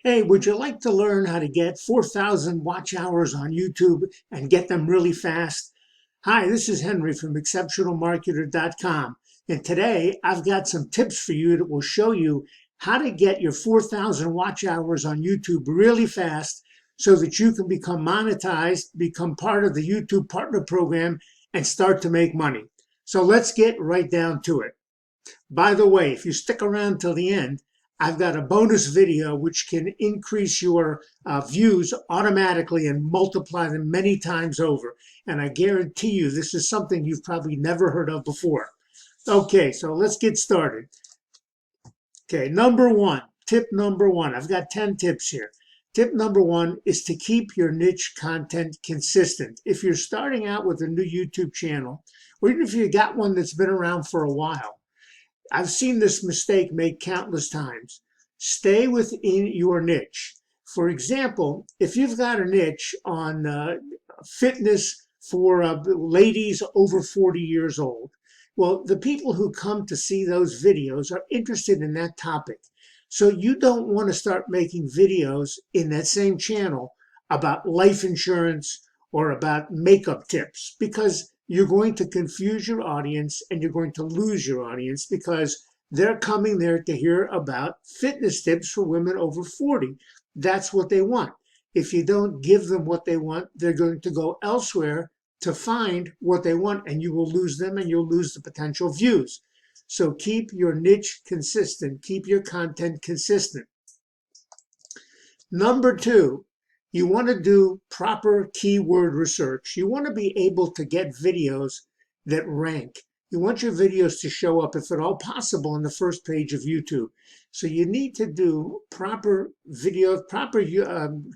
Hey, would you like to learn how to get 4,000 watch hours on YouTube and get them really fast? Hi, this is Henry from exceptionalmarketer.com. And today I've got some tips for you that will show you how to get your 4,000 watch hours on YouTube really fast so that you can become monetized, become part of the YouTube Partner Program, and start to make money. So let's get right down to it. By the way, if you stick around till the end, I've got a bonus video which can increase your views automatically and multiply them many times over. And I guarantee you this is something you've probably never heard of before. Okay, so let's get started. Okay, tip number one. I've got 10 tips here. Tip number one is to keep your niche content consistent. If you're starting out with a new YouTube channel, or even if you got one that's been around for a while, I've seen this mistake made countless times. Stay within your niche. For example, if you've got a niche on fitness for ladies over 40 years old, well, the people who come to see those videos are interested in that topic. So you don't want to start making videos in that same channel about life insurance or about makeup tips, because you're going to confuse your audience and you're going to lose your audience because they're coming there to hear about fitness tips for women over 40. That's what they want. If you don't give them what they want, they're going to go elsewhere to find what they want, and you will lose them and you'll lose the potential views. So keep your niche consistent. Keep your content consistent. Number two, you want to do proper keyword research. You want to be able to get videos that rank. You want your videos to show up, if at all possible, on the first page of YouTube. So you need to do proper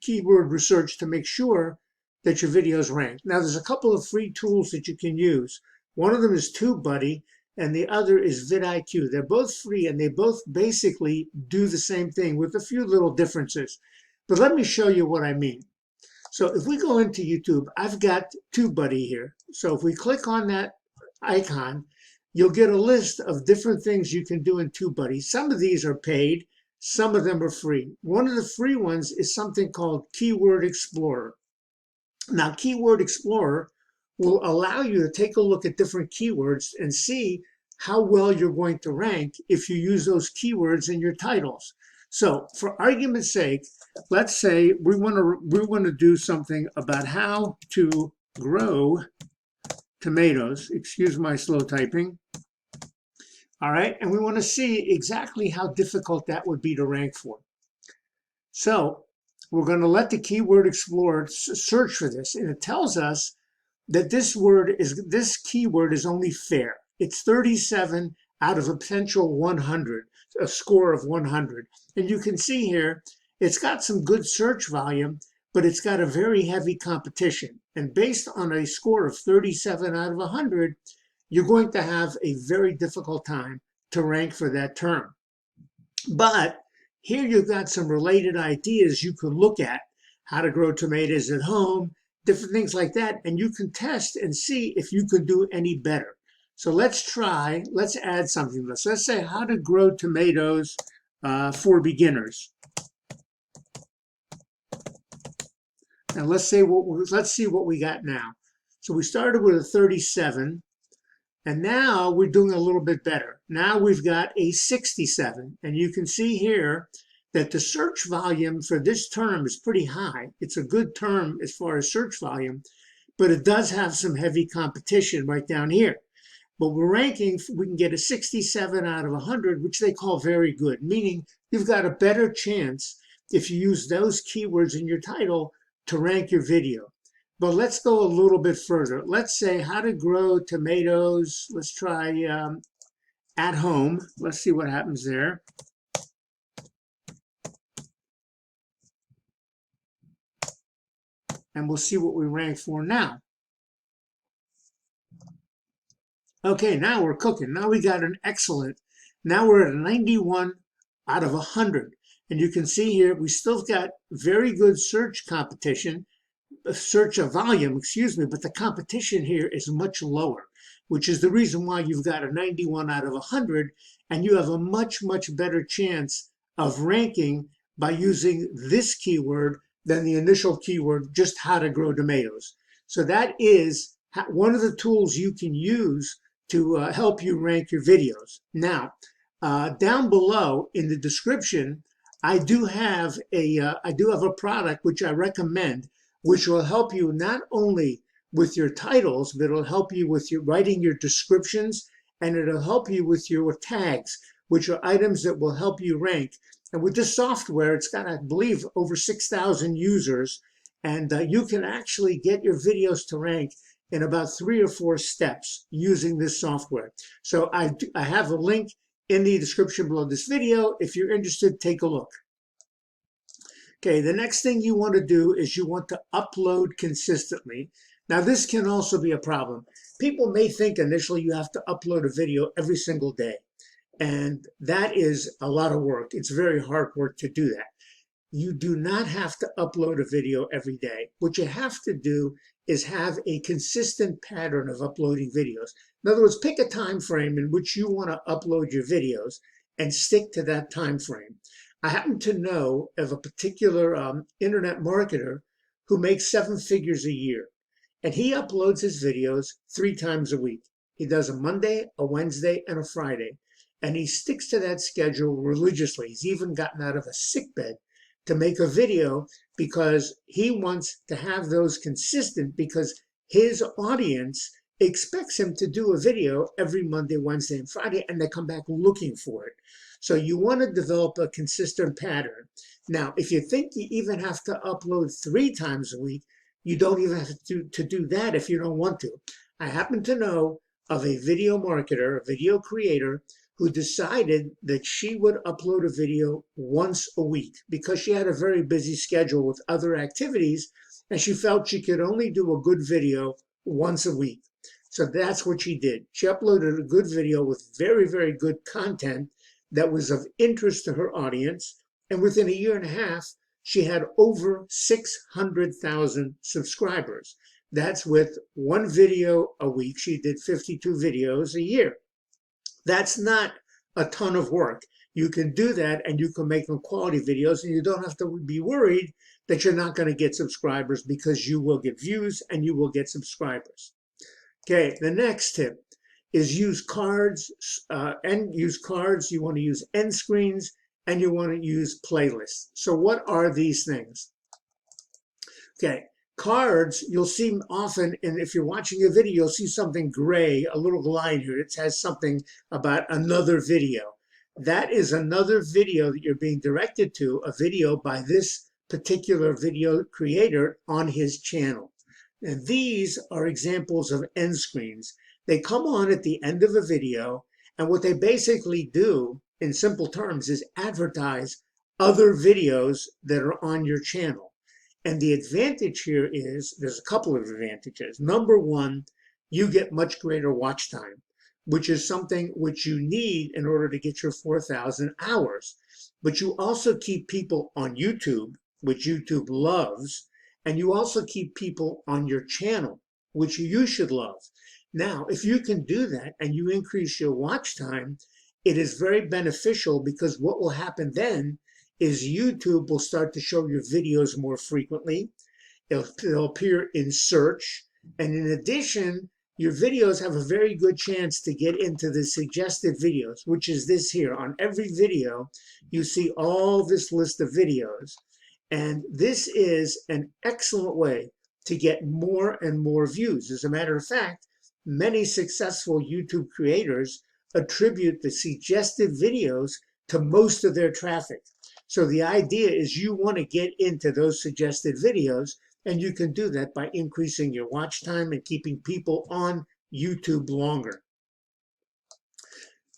keyword research to make sure that your videos rank. Now, there's a couple of free tools that you can use. One of them is TubeBuddy, and the other is vidIQ. They're both free, and they both basically do the same thing with a few little differences. But let me show you what I mean. So if we go into YouTube, I've got TubeBuddy here. So if we click on that icon, you'll get a list of different things you can do in TubeBuddy. Some of these are paid, some of them are free. One of the free ones is something called Keyword Explorer. Now, Keyword Explorer will allow you to take a look at different keywords and see how well you're going to rank if you use those keywords in your titles. So for argument's sake, let's say we want to do something about how to grow tomatoes. Excuse my slow typing. All right, and we want to see exactly how difficult that would be to rank for. So we're going to let the Keyword Explorer search for this, and it tells us that this keyword is only fair. It's 37 out of a potential 100, a score of 100. And you can see here, it's got some good search volume, but it's got a very heavy competition. And based on a score of 37 out of 100, you're going to have a very difficult time to rank for that term. But here you've got some related ideas you could look at: how to grow tomatoes at home, different things like that, and you can test and see if you could do any better. So let's add something to this. Let's say how to grow tomatoes for beginners. And let's see what we got now. So we started with a 37, and now we're doing a little bit better. Now we've got a 67, and you can see here that the search volume for this term is pretty high. It's a good term as far as search volume, but it does have some heavy competition right down here. But we're ranking, we can get a 67 out of 100, which they call very good, meaning you've got a better chance if you use those keywords in your title to rank your video. But let's go a little bit further. Let's say how to grow tomatoes. Let's try at home. Let's see what happens there. And we'll see what we rank for now. Okay, now we're cooking. Now we got an excellent. Now we're at a 91 out of 100. And you can see here, we still got very good search competition, search volume, excuse me, but the competition here is much lower, which is the reason why you've got a 91 out of 100, and you have a much, much better chance of ranking by using this keyword than the initial keyword, just how to grow tomatoes. So that is one of the tools you can use to help you rank your videos. Now, down below in the description, I do have a product which I recommend, which will help you not only with your titles, but it'll help you with your writing your descriptions, and it'll help you with your tags, which are items that will help you rank. And with this software, it's got, I believe, over 6,000 users, and you can actually get your videos to rank in about 3 or 4 steps using this software. So I have a link in the description below this video. If you're interested, take a look. Okay, the next thing you want to do is you want to upload consistently. Now, this can also be a problem. People may think initially you have to upload a video every single day, and that is a lot of work. It's very hard work to do that. You do not have to upload a video every day. What you have to do is have a consistent pattern of uploading videos. In other words, pick a time frame in which you want to upload your videos and stick to that time frame. I happen to know of a particular internet marketer who makes 7 figures a year, and he uploads his videos 3 times a week. He does a Monday, a Wednesday, and a Friday, and he sticks to that schedule religiously. He's even gotten out of a sickbed to make a video because he wants to have those consistent, because his audience expects him to do a video every Monday, Wednesday, and Friday, and they come back looking for it. So you want to develop a consistent pattern. Now, if you think you even have to upload 3 times a week, you don't even have to do that if you don't want to. I happen to know of a video marketer, a video creator, who decided that she would upload a video once a week because she had a very busy schedule with other activities, and she felt she could only do a good video once a week. So that's what she did. She uploaded a good video with very, very good content that was of interest to her audience, and within a year and a half, she had over 600,000 subscribers. That's with 1 video a week. She did 52 videos a year. That's not a ton of work. You can do that, and you can make them quality videos, and you don't have to be worried that you're not going to get subscribers, because you will get views and you will get subscribers. Okay, the next tip is use cards, You want to use end screens, and you want to use playlists. So what are these things? Okay. Cards, you'll see often, and if you're watching a video, you'll see something gray, a little line here. It has something about another video. That is another video that you're being directed to, a video by this particular video creator on his channel. And these are examples of end screens. They come on at the end of a video, and what they basically do, in simple terms, is advertise other videos that are on your channel. And the advantage here is, there's a couple of advantages. Number one, you get much greater watch time, which is something which you need in order to get your 4,000 hours. But you also keep people on YouTube, which YouTube loves, and you also keep people on your channel, which you should love. Now, if you can do that and you increase your watch time, it is very beneficial, because what will happen then is YouTube will start to show your videos more frequently. They'll appear in search. And in addition, your videos have a very good chance to get into the suggested videos, which is this here. On every video, you see all this list of videos. And this is an excellent way to get more and more views. As a matter of fact, many successful YouTube creators attribute the suggested videos to most of their traffic. So the idea is you want to get into those suggested videos, and you can do that by increasing your watch time and keeping people on YouTube longer.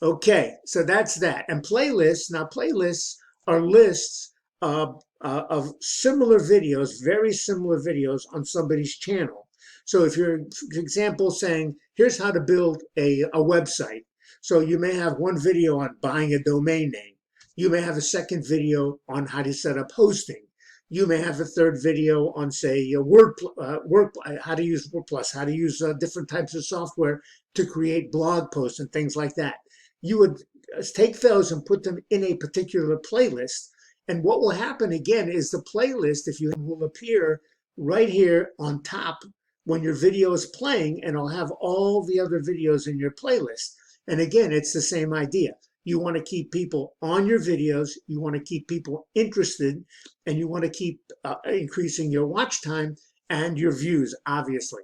Okay, so that's that. And playlists, now playlists are lists of similar videos, very similar videos on somebody's channel. So if you're, for example, saying, here's how to build a website. So you may have one video on buying a domain name. You may have a second video on how to set up hosting. You may have a third video on, say, how to use WordPress, how to use different types of software to create blog posts and things like that. You would take those and put them in a particular playlist, And what will happen again is the playlist, if you will appear right here on top when your video is playing, and it'll have all the other videos in your playlist. And again, it's the same idea. You want to keep people on your videos, you want to keep people interested, and you want to keep increasing your watch time and your views, obviously.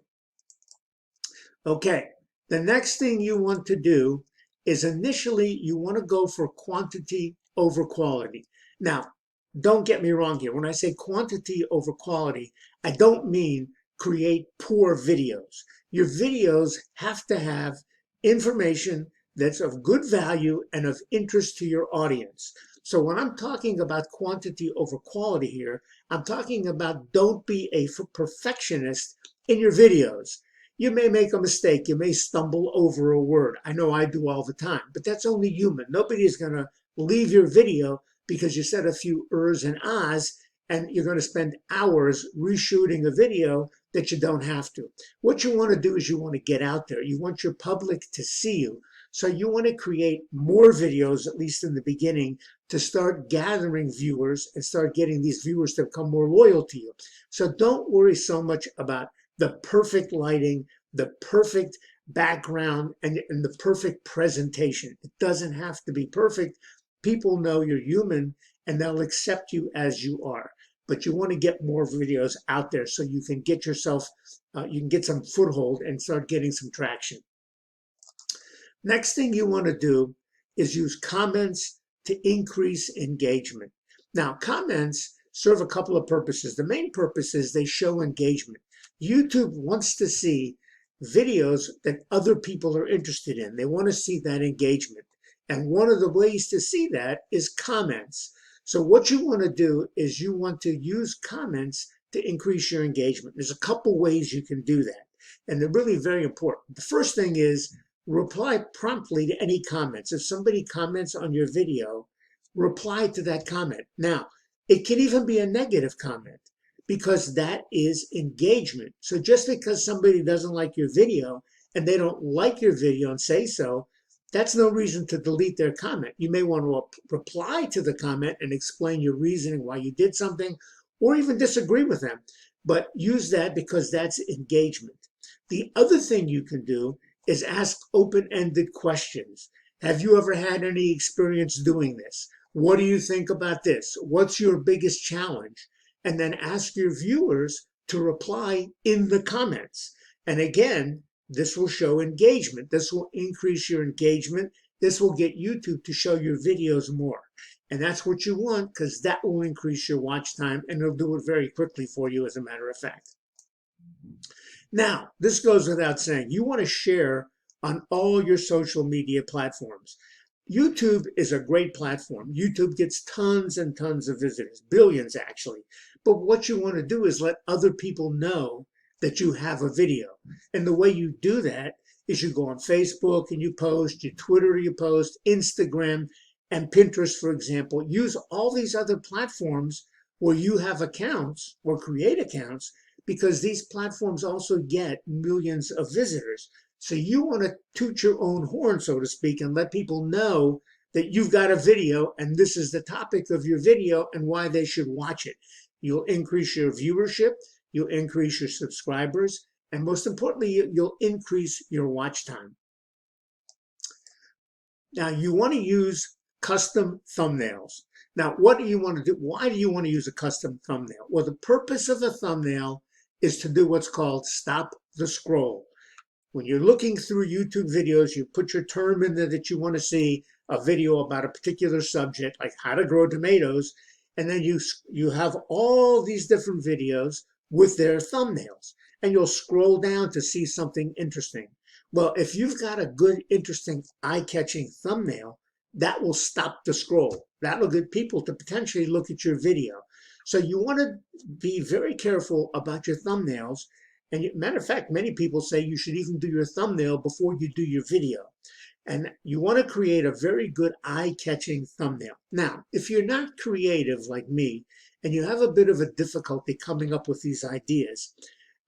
Okay, the next thing you want to do is initially you want to go for quantity over quality. Now, don't get me wrong here. When I say quantity over quality, I don't mean create poor videos. Your videos have to have information that's of good value and of interest to your audience. So when I'm talking about quantity over quality here, I'm talking about don't be a perfectionist in your videos. You may make a mistake. You may stumble over a word. I know I do all the time, but that's only human. Nobody is going to leave your video because you said a few ers and ahs, and you're going to spend hours reshooting a video that you don't have to. What you want to do is you want to get out there. You want your public to see you. So you want to create more videos, at least in the beginning, to start gathering viewers and start getting these viewers to become more loyal to you. So don't worry so much about the perfect lighting, the perfect background, and the perfect presentation. It doesn't have to be perfect. People know you're human and they'll accept you as you are. But you want to get more videos out there so you can get yourself, you can get some foothold and start getting some traction. Next thing you want to do is use comments to increase engagement. Now, comments serve a couple of purposes. The main purpose is they show engagement. YouTube wants to see videos that other people are interested in. They want to see that engagement. And one of the ways to see that is comments. So what you want to do is you want to use comments to increase your engagement. There's a couple ways you can do that, and they're really very important. The first thing is reply promptly to any comments. If somebody comments on your video, reply to that comment. Now, it can even be a negative comment, because that is engagement. So just because somebody doesn't like your video and they don't like your video and say so, that's no reason to delete their comment. You may want to reply to the comment and explain your reasoning why you did something, or even disagree with them, but use that because that's engagement. The other thing you can do is ask open-ended questions. Have you ever had any experience doing this? What do you think about this? What's your biggest challenge? And then ask your viewers to reply in the comments. And again, this will show engagement. This will increase your engagement. This will get YouTube to show your videos more. And that's what you want, because that will increase your watch time, and it'll do it very quickly for you, as a matter of fact. Now, this goes without saying. You want to share on all your social media platforms. YouTube is a great platform. YouTube gets tons and tons of visitors, billions actually. But what you want to do is let other people know that you have a video. And the way you do that is you go on Facebook and you post, you Twitter, you post, Instagram, and Pinterest, for example. Use all these other platforms where you have accounts or create accounts, because these platforms also get millions of visitors. So you want to toot your own horn, so to speak, and let people know that you've got a video and this is the topic of your video and why they should watch it. You'll increase your viewership, you'll increase your subscribers, and most importantly, you'll increase your watch time. Now, you want to use custom thumbnails. Now, what do you want to do? Why do you want to use a custom thumbnail? Well, the purpose of a thumbnail is to do what's called stop the scroll. When you're looking through YouTube videos, you put your term in there that you want to see a video about a particular subject, like how to grow tomatoes, and then you have all these different videos with their thumbnails, and you'll scroll down to see something interesting. Well, if you've got a good, interesting, eye-catching thumbnail, that will stop the scroll. That will get people to potentially look at your video. So you want to be very careful about your thumbnails. And matter of fact, many people say you should even do your thumbnail before you do your video. And you want to create a very good eye-catching thumbnail. Now, if you're not creative like me, and you have a bit of a difficulty coming up with these ideas,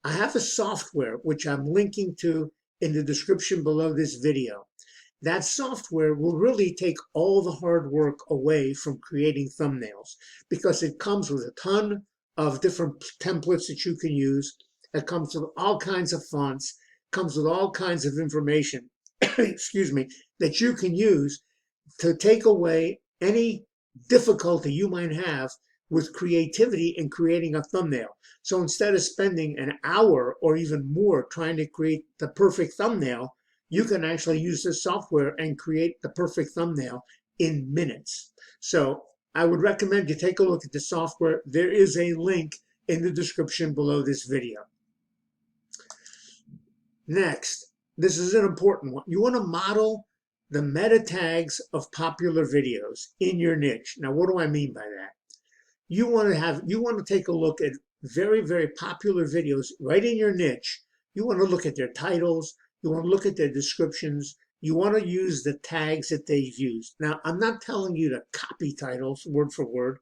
I have a software which I'm linking to in the description below this video. that software will really take all the hard work away from creating thumbnails because it comes with a ton of different templates that you can use. It comes with all kinds of fonts, comes with all kinds of information, excuse me, that you can use to take away any difficulty you might have with creativity in creating a thumbnail. So instead of spending an hour or even more trying to create the perfect thumbnail, you can actually use this software and create the perfect thumbnail in minutes. So I would recommend you take a look at the software. There is a link in the description below this video. Next, this is an important one. You want to model the meta tags of popular videos in your niche. Now, what do I mean by that? You want to take a look at very, very popular videos right in your niche. You want to look at their titles. You want to look at their descriptions. You want to use the tags that they've used. Now, I'm not telling you to copy titles word for word,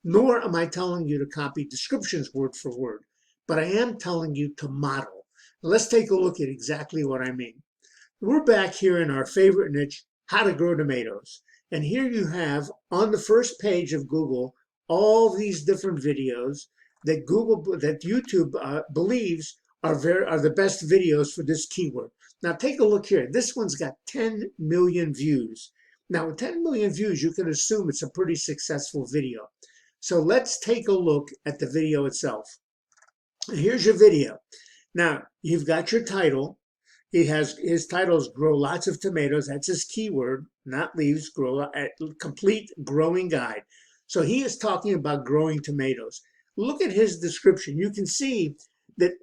nor am I telling you to copy descriptions word for word, but I am telling you to model. Let's take a look at exactly what I mean. We're back here in our favorite niche, how to grow tomatoes. And here you have on the first page of Google all these different videos that YouTube believes are the best videos for this keyword. Now take a look here. This one's got 10 million views. Now with 10 million views, you can assume it's a pretty successful video. So let's take a look at the video itself. Here's your video. Now you've got your title. His titles grow lots of tomatoes. That's his keyword, not leaves, complete growing guide. So he is talking about growing tomatoes. Look at his description. You can see that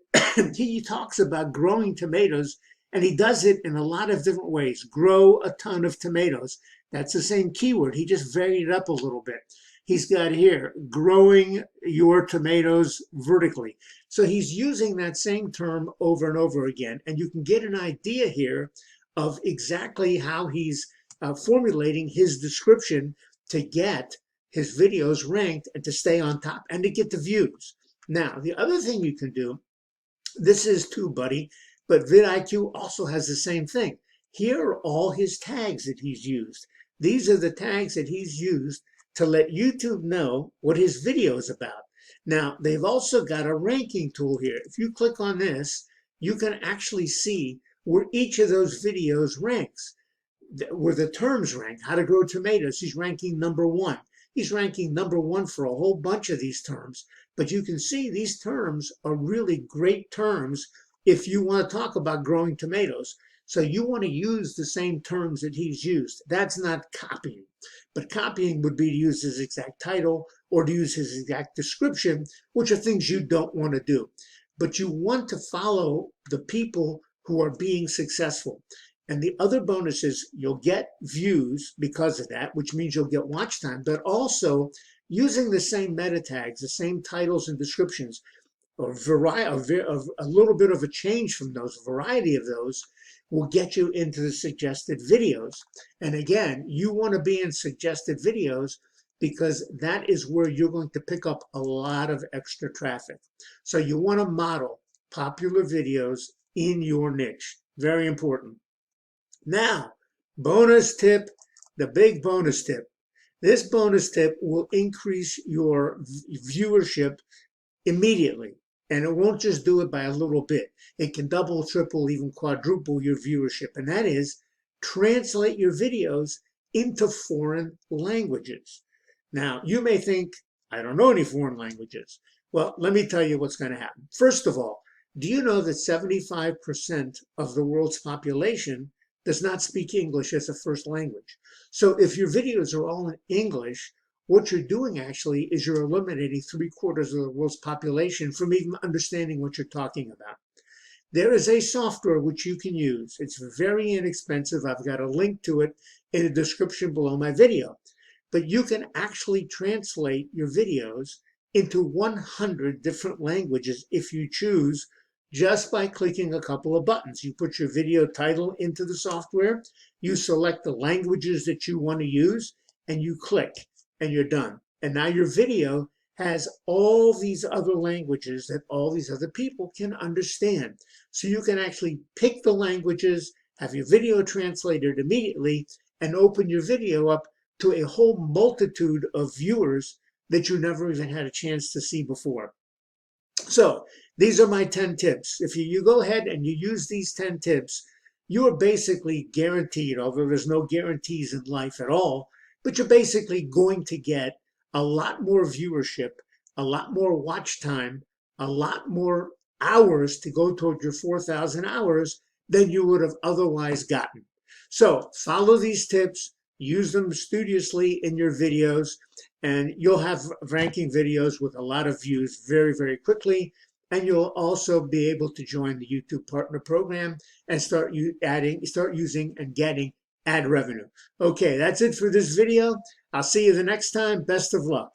he talks about growing tomatoes, and he does it in a lot of different ways. Grow a ton of tomatoes. That's the same keyword. He just varied it up a little bit. He's got here, growing your tomatoes vertically. So he's using that same term over and over again. And you can get an idea here of exactly how he's formulating his description to get his videos ranked and to stay on top and to get the views. Now, the other thing you can do, this is TubeBuddy, but vidIQ also has the same thing. Here are all his tags that he's used. These are the tags that he's used to let YouTube know what his video is about. Now, they've also got a ranking tool here. If you click on this, you can actually see where each of those videos ranks, where the terms rank. How to grow tomatoes, he's ranking #1. He's ranking #1 for a whole bunch of these terms. But you can see these terms are really great terms if you want to talk about growing tomatoes. So you want to use the same terms that he's used. That's not copying. But copying would be to use his exact title or to use his exact description, which are things you don't want to do. But you want to follow the people who are being successful. And the other bonus is you'll get views because of that, which means you'll get watch time, but also using the same meta tags, the same titles and descriptions, or a little bit of a change from those, a variety of those, will get you into the suggested videos. And again, you want to be in suggested videos because that is where you're going to pick up a lot of extra traffic. So you want to model popular videos in your niche. Very important. Now, bonus tip, the big bonus tip. This bonus tip will increase your viewership immediately. And it won't just do it by a little bit. It can double, triple, even quadruple your viewership. And that is translate your videos into foreign languages. Now, you may think, I don't know any foreign languages. Well, let me tell you what's going to happen. First of all, do you know that 75% of the world's population does not speak English as a first language? So if your videos are all in English, what you're doing actually is you're eliminating 3/4 of the world's population from even understanding what you're talking about. There is a software which you can use. It's very inexpensive. I've got a link to it in the description below my video. But you can actually translate your videos into 100 different languages if you choose, just by clicking a couple of buttons. You put your video title into the software, you select the languages that you want to use, and you click. And you're done. And now your video has all these other languages that all these other people can understand. So you can actually pick the languages have your video translated immediately, and open your video up to a whole multitude of viewers that you never even had a chance to see before. So these are my 10 tips. If you go ahead and you use these 10 tips, you are basically guaranteed, although there's no guarantees in life at all, but you're basically going to get a lot more viewership, a lot more watch time, a lot more hours to go toward your 4,000 hours than you would have otherwise gotten. So follow these tips, use them studiously in your videos, and you'll have ranking videos with a lot of views very, very quickly. And you'll also be able to join the YouTube Partner Program and start using and getting ad revenue. Okay, that's it for this video. I'll see you the next time. Best of luck.